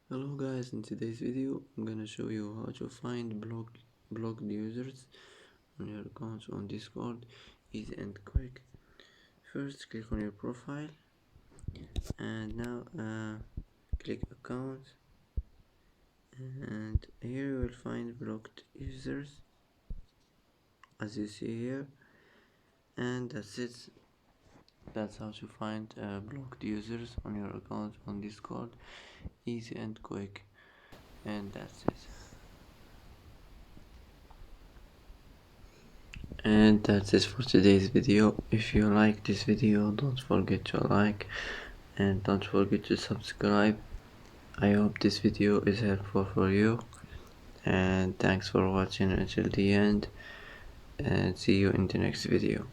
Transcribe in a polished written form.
Hello guys, in today's video I'm gonna show you how to find blocked users on your accounts on Discord. Easy and quick. First click on your profile and now click accounts, and here you will find blocked users as you see here, and that's it. That's how to find blocked users on your account on Discord. Easy and quick, and that's it. And that's it for today's video. If you like this video, don't forget to like and don't forget to subscribe. I hope this video is helpful for you, and thanks for watching until the end, and see you in the next video.